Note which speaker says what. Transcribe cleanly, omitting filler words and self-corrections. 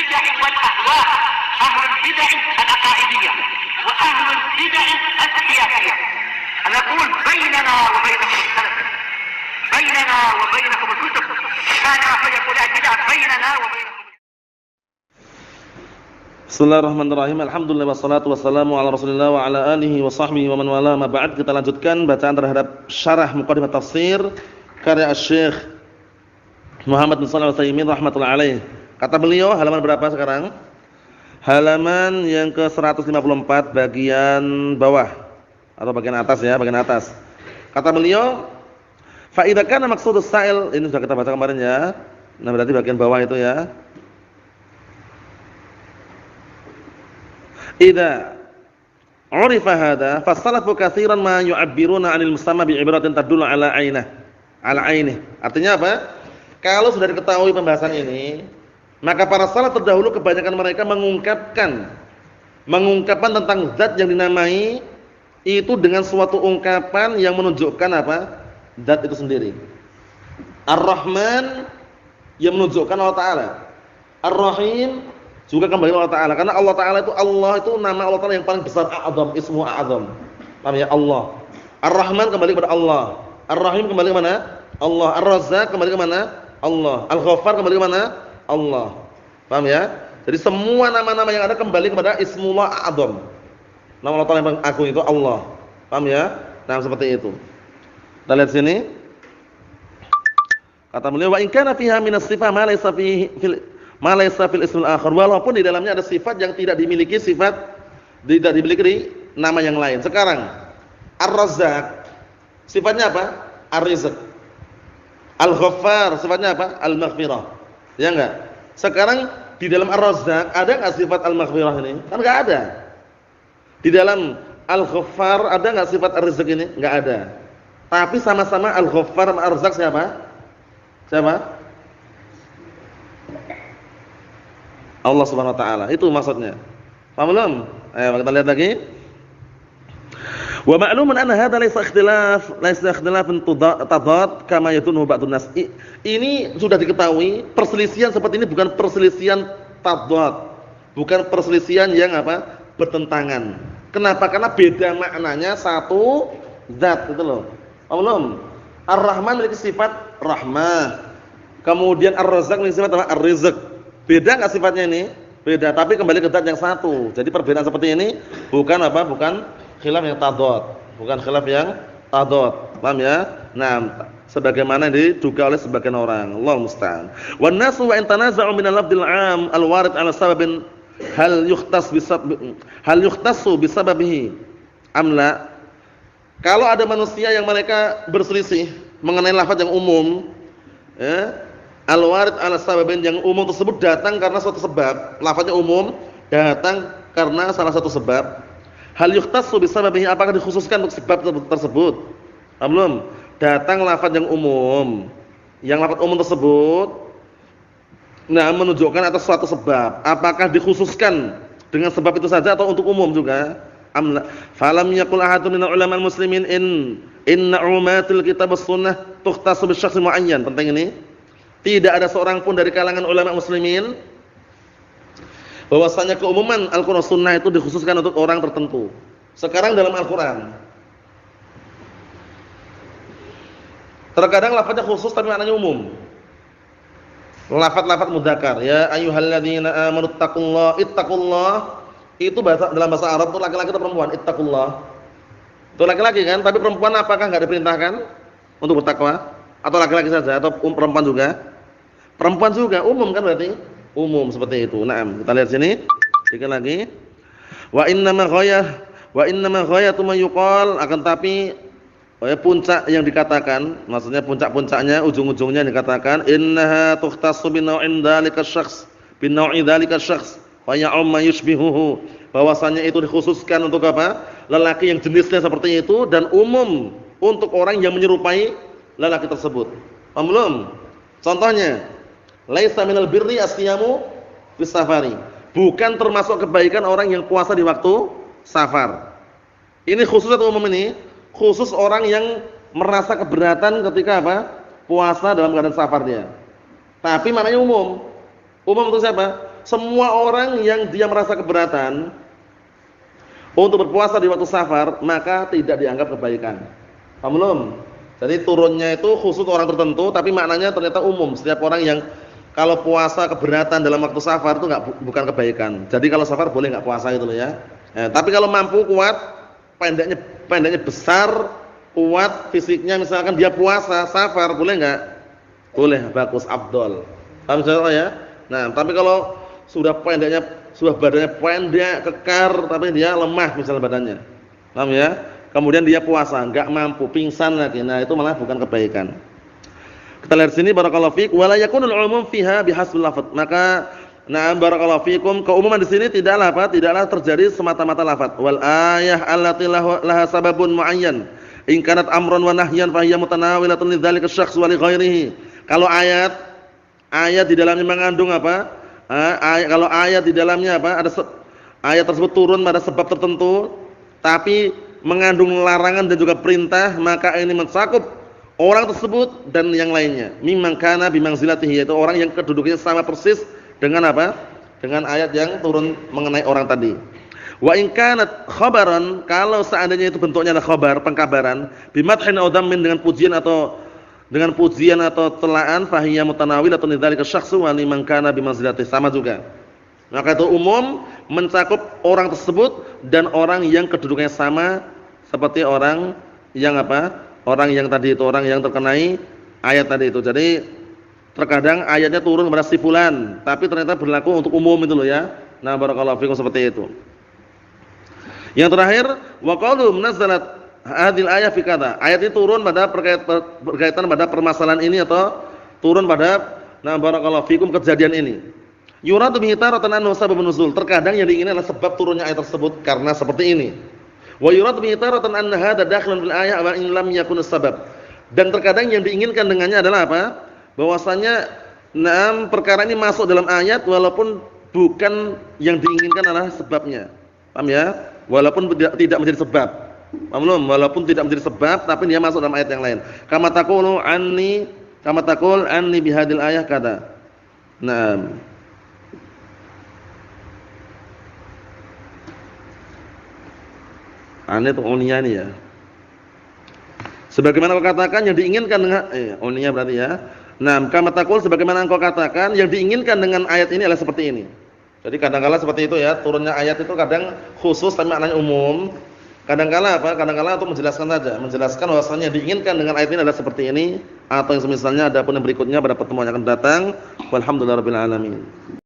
Speaker 1: البدع والأهواء، أهل البدع العقائدية وأهل البدع السياسية. نقول بيننا وبينكم السلف، بيننا وبينكم الكتب، كان فيقول البدع بيننا وبينكم.
Speaker 2: Bismillahirrahmanirrahim. Alhamdulillah wassalatu wassalamu ala Rasulillah wa ala alihi wa sahbihi wa man wala. Ma ba'd, kita lanjutkan bacaan terhadap syarah Muqaddimah Tafsir karya Syekh Muhammad bin Shalih Al-Utsaimin rahimatullah alaih. Kata beliau, halaman berapa sekarang? Halaman yang ke-154 bagian bawah atau bagian atas ya, bagian atas. Kata beliau, fa idza kana maqsudus sa'il, ini sudah kita baca kemarin ya. Nah, berarti bagian bawah itu ya. Idza urifa hadza fasalafu katsiran ma yu'abbiruna 'anil musamma bi'ibratin tadullu 'ala 'ainih. Artinya apa? Kalau sudah diketahui pembahasan ini, maka para salaf terdahulu kebanyakan mereka mengungkapkan tentang zat yang dinamai itu dengan suatu ungkapan yang menunjukkan apa? Zat itu sendiri. Ar-Rahman yang menunjukkan Allah Ta'ala. Ar-Rahim juga kembali Allah Ta'ala, karena Allah Ta'ala itu nama Allah Ta'ala yang paling besar, a'zam, ismu a'zam. Paham ya? Allah. Ar-Rahman kembali kepada Allah. Ar-Rahim kembali ke mana? Allah. Ar-Razzaq kembali ke mana? Allah. Al-Ghaffar kembali ke mana? Allah. Paham ya? Jadi semua nama-nama yang ada kembali kepada ismullah a'zam. Nama Allah Ta'ala yang paling agung itu Allah. Paham ya? Nah, seperti itu. Kita lihat sini. Kata beliau, wa in kana fiha minas sifat ma laysa fihi fil ismil akhar, walaupun di dalamnya ada sifat yang tidak dimiliki di nama yang lain. Sekarang Ar-Razzaq sifatnya apa? Ar-Rizq. Al-Ghaffar sifatnya apa? Al-Maghfirah. Ya enggak? Sekarang di dalam Ar-Razzaq ada enggak sifat Al-Maghfirah ini? Kan enggak ada. Di dalam Al-Ghaffar ada enggak sifat Ar-Rizq ini? Enggak ada. Tapi sama-sama Al-Ghaffar dan Ar-Razzaq siapa? Siapa? Allah Subhanahu wa taala. Itu maksudnya. Paham belum? Ayo kita lihat lagi. Wa ma'lumun anna hadza laysa ikhtilafun tadad kama yadunnu ba'dun nas. Ini sudah diketahui, perselisihan seperti ini bukan perselisihan tadad. Bukan perselisihan yang apa? Bertentangan. Kenapa? Karena beda maknanya satu zat itu loh. Paham belum? Ar-Rahman memiliki sifat rahmah. Kemudian Ar-Razzaq memiliki sifat apa? Ar-Rizq. Beda enggak sifatnya ini? Beda, tapi kembali ke zat yang satu. Jadi perbedaan seperti ini bukan apa? Bukan khilaf yang tadad. Bukan khilaf yang tadad. Paham ya? Nah, sebagaimana diduga oleh sebagian orang. Allahu musta'an. Wan nasu wa in tanaza'u min al-lafdhil 'am al-warid 'ala sababin hal yukhtassu bisababihi am la. Kalau ada manusia yang mereka berselisih mengenai lafaz yang umum, ya, al-warid 'ala sababin, yang umum tersebut datang karena suatu sebab. Lafaznya umum datang karena salah satu sebab. Hal yukhtassu bisababihi, apakah dikhususkan untuk sebab tersebut? Belum. Datang lafaz yang umum. Yang lafaz umum tersebut menunjukkan atas suatu sebab. Apakah dikhususkan dengan sebab itu saja atau untuk umum juga? Amla. Falam yaqul ahadun minal ulama muslimin inna umatil kitab was sunnah tukhtassu bi syakhsin muayyan. Penting ini. Tidak ada seorang pun dari kalangan ulama muslimin bahwasanya keumuman Al-Qur'an Sunnah itu dikhususkan untuk orang tertentu. Sekarang dalam Al-Qur'an terkadang lafaznya khusus tapi maknanya umum. Lafaz-lafaz mudzakkar, ya ayyuhalladzina amanu ittaqullah, itu dalam bahasa Arab itu laki-laki atau perempuan? Ittaqullah. Itu laki-laki kan, tapi perempuan apakah enggak diperintahkan untuk bertakwa? Atau laki-laki saja atau perempuan juga? Perempuan juga, umum kan berarti? Umum seperti itu. Naam, kita lihat sini. Dikit lagi. Wa innama ghayatu ma yuqal, akan tapi puncak yang dikatakan, maksudnya puncak-puncaknya, ujung-ujungnya yang dikatakan innaha tukhtassu bi naw'in dzalika syakhs, bi naw'i dzalika syakhs wa ya'umma yushbihuhu. Bahwasanya itu dikhususkan untuk apa? Lelaki yang jenisnya seperti itu dan umum untuk orang yang menyerupai lelaki tersebut. Paham belum? Contohnya, laisa minal birri as-siyamu fis safari. Bukan termasuk kebaikan orang yang puasa di waktu safar. Ini khusus atau umum ini? Khusus orang yang merasa keberatan ketika apa? Puasa dalam keadaan safar dia. Tapi maknanya umum. Umum untuk siapa? semua orang yang dia merasa keberatan untuk berpuasa di waktu safar, maka tidak dianggap kebaikan. Paham belum? Jadi turunnya itu khusus orang tertentu, tapi maknanya ternyata umum. Setiap orang yang kalau puasa keberatan dalam waktu safar itu bukan kebaikan. Jadi kalau safar boleh nggak puasa gitu loh ya. Tapi kalau mampu kuat, pendeknya besar, kuat fisiknya, misalkan dia puasa safar boleh nggak? Boleh, bagus, afdol. Paham ya? Nah, tapi kalau sudah badannya pendek, kekar, tapi dia lemah misalnya badannya. Paham ya? Kemudian dia puasa, enggak mampu, pingsan lagi. Nah, itu malah bukan kebaikan. Kita lihat sini barakallahu fiik, wala yakunul umum fiha bihasbil lafaz. Maka na'am barakallahu fiikum, keumuman di sini tidaklah terjadi semata-mata lafaz. Wal ayah allati laha sababun muayyan. In kanat amran wa nahyan fa hiya mutanawilatun lidzalika asy-syakhs wa li ghairihi. Kalau ayat di dalamnya mengandung apa? Kalau ayat di dalamnya apa? Ayat tersebut turun pada sebab tertentu, tapi mengandung larangan dan juga perintah, maka ini mencakup orang tersebut dan yang lainnya. Mimman kana bimanzilatihi, yaitu orang yang kedudukannya sama persis dengan apa? Dengan ayat yang turun mengenai orang tadi. Wa in kanat khabaran, kalau seandainya itu bentuknya adalah khabar, pengkabaran, bimadhin aw dhammin, dengan pujian atau celaan, fahiya mutanawilatun lidzalika syakhsu wa liman kana bimanzilatihi, sama juga. Maka itu umum mencakup orang tersebut dan orang yang kedudukannya sama seperti orang yang apa? Orang yang tadi itu, orang yang terkenai ayat tadi itu. Jadi terkadang ayatnya turun pada si fulan, tapi ternyata berlaku untuk umum itu loh ya. Nah, barakallahu fikum, seperti itu. Yang terakhir, wa qalu nazzalat hadhil ayah fi kadza. Ayat ini turun pada berkaitan pada permasalahan ini atau turun pada barakallahu fikum kejadian ini. Yuradu bihi taratan annahu sababun nuzul. Terkadang yang diinginkan adalah sebab turunnya ayat tersebut karena seperti ini. Wa yuradu bihi taratan anna hadza dakhilun fil ayah wa in lam yakun sabab. Dan terkadang yang diinginkan dengannya adalah apa? Bahwasanya perkara ini masuk dalam ayat walaupun bukan yang diinginkan adalah sebabnya. Paham ya? Walaupun tidak menjadi sebab. Paham belum? Walaupun tidak menjadi sebab, tapi dia masuk dalam ayat yang lain. Kama taqul anni bihadil ayah kada. Naam. Aneh itu oninya ini ya. Sebagaimana kau katakan yang diinginkan dengan oninya berarti ya. Naam, kama taqul, sebagaimana engkau katakan yang diinginkan dengan ayat ini adalah seperti ini. Jadi kadang-kala seperti itu ya, turunnya ayat itu kadang khusus tapi maknanya umum. Kadang-kala apa? Kadang-kala untuk menjelaskan saja, menjelaskan bahwasanya diinginkan dengan ayat ini adalah seperti ini atau yang semisalnya, adapun yang berikutnya pada pertemuan yang akan datang. Walhamdulillahirabbil alamin.